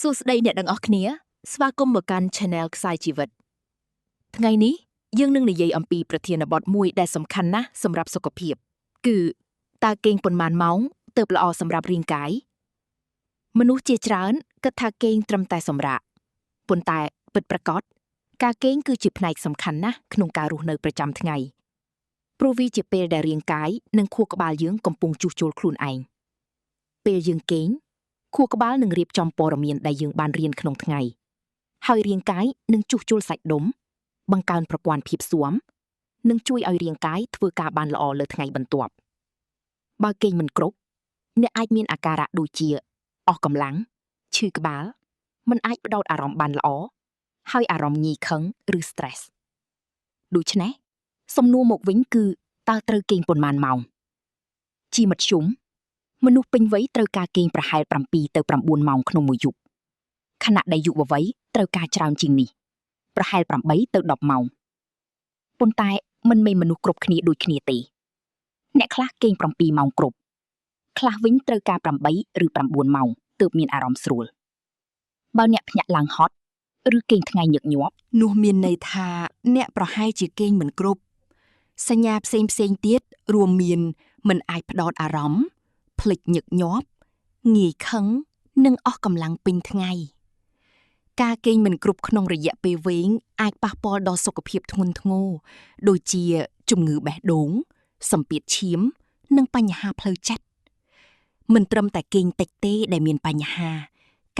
សួស្តីអ្នកទាំងអស់គ្នាស្វាគមន៍មកកាន់ Channel ខ្សែជីវិតថ្ងៃនេះយើងនឹងនិយាយអំពីប្រធានបទមួយដែលសំខាន់ណាស់សម្រាប់សុខភាពគឺតើគេងប៉ុន្មានម៉ោងទើបល្អសម្រាប់រាងកាយមនុស្សជាច្រើនគិតថាគេងត្រឹមតែសម្រាកប៉ុន្តែពិតប្រាកដការគេងគឺជាផ្នែកសំខាន់ណាស់ក្នុងការរស់នៅប្រចាំថ្ងៃព្រោះវាជាពេលដែលរាងកាយនិងខួរក្បាលយើងកំពុងជួសជុលខ្លួនឯងពេលយើងគេងខួរក្បាលនឹងរៀបចំព័ត៌មានដែលយើងបានរៀនក្នុងថ្ងៃហើយរាងកាយនឹងជួសជុលសាច់ដុំបង្កើនប្រព័ន្ធភាពស៊ាំនិងជួយឲ្យរាងកាយធ្វើការបានល្អលើថ្ងៃបន្ទាប់បើគេងមិនគ្រប់អ្នកអាចមានអាការៈដូចជាអស់កម្លាំងឈឺក្បាលមិនអាចផ្ដោតអារម្មណ៍បានល្អហើយអារម្មណ៍ងាយខឹងឬ stress ដូច្នេះសំណួរមកវិញគឺតើត្រូវគេងប៉ុន្មានម៉ោងជាមធ្យមមនុស្សពេញវ័យត្រូវការគេងប្រហែល7ទៅ9ម៉ោងក្នុងមួយយប់ខណៈដែលយុវវ័យត្រូវការច្រើនជាងនេះប្រហែល8ទៅ10ម៉ោងប៉ុន្តែមិនមែនមនុស្សគ្រប់គ្នាដូចគ្នាទេអ្នកខ្លះគេង7ម៉ោងគ្រប់ខ្លះវិញត្រូវការ8ឬ9ម៉ោងទើបមានអារម្មណ៍ស្រួលបើអ្នកភ្ញាក់ឡើងហត់ឬគេងថ្ងៃញឹកញាប់នោះមានន័យថាអ្នកប្រហែលជាគេងមិនគ្រប់សញ្ញាផ្សេងទៀតរួមមានមិនអាចផ្ដោតអារម្មណ៍ភ្លេចញឹកញាប់ងាយខឹងនិងអស់កម្លាំងពេញថ្ងៃការគេងមិនគ្រប់ក្នុងរយៈពេលវែងអាចប៉ះពាល់ដល់សុខភាពធ្ងន់ធ្ងរដូចជាជំងឺបេះដូងសម្ពាធឈាមនិងបញ្ហាផ្លូវចិត្តមិនត្រឹមតែគេងតិចទេដែលមានបញ្ហា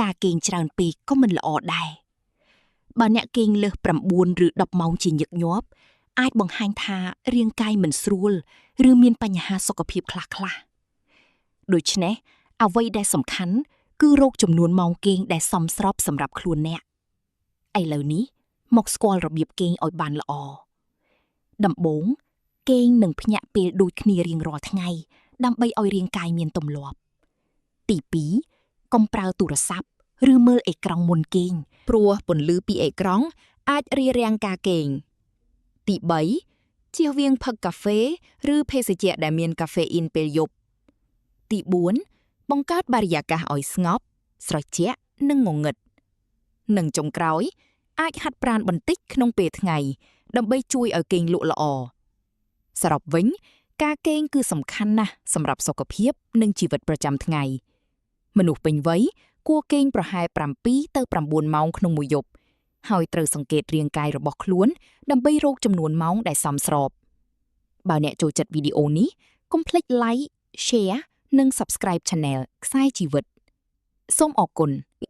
ការគេងច្រើនពេកក៏មិនល្អដែរបើអ្នកគេងលើស9ឬ10ម៉ោងជាញឹកញាប់អាចបង្ហាញថារាងកាយមិនស្រួលឬមានបញ្ហាសុខភាពខ្លះដូច្នេះអ្វីដែលសំខាន់គឺរកចំនួនម៉ោងគេងដែលសមស្របសម្រាប់ខ្លួនអ្នកឥឡូវនេះមកស្គាល់របៀបគេងឲ្យបានល្អដំបូងគេងនឹងភ្ញាក់ពេលដូចគ្នារៀងរាល់ថ្ងៃដើម្បីឲ្យរាងកាយមានទម្លាប់ទី2កុំប្រើទូរស័ព្ទឬមើលអេក្រង់មុនគេងព្រោះពន្លឺពីអេក្រង់អាចរារាំងការគេងទី3ជៀសវាងផឹកកាហ្វេឬភេសជ្ជៈដែលមានកាហ្វេអ៊ីនពេលយប់ទី4បង្កើតបរិយាកាសឲ្យស្ងប់ស្រជាក់និងងងឹតនិងចុងក្រោយអាចហាត់ប្រាណបន្តិចក្នុងពេលថ្ងៃដើម្បីជួយឲ្យគេងលក់ល្អសរុបវិញការគេងគឺសំខាន់ណាស់សម្រាប់សុខភាពនិងជីវិតប្រចាំថ្ងៃមនុស្សពេញវ័យគួរគេងប្រហែល7ទៅ9ម៉ោងក្នុងមួយយប់ហើយត្រូវសង្កេតរាងកាយរបស់ខ្លួនដើម្បីរកចំនួនម៉ោងដែលសមស្របបើអ្នកចូលចិត្តវីដេអូនេះកុំភ្លេច like share និង subscribe Channel ខ្សែជីវិតសូមអរគុណ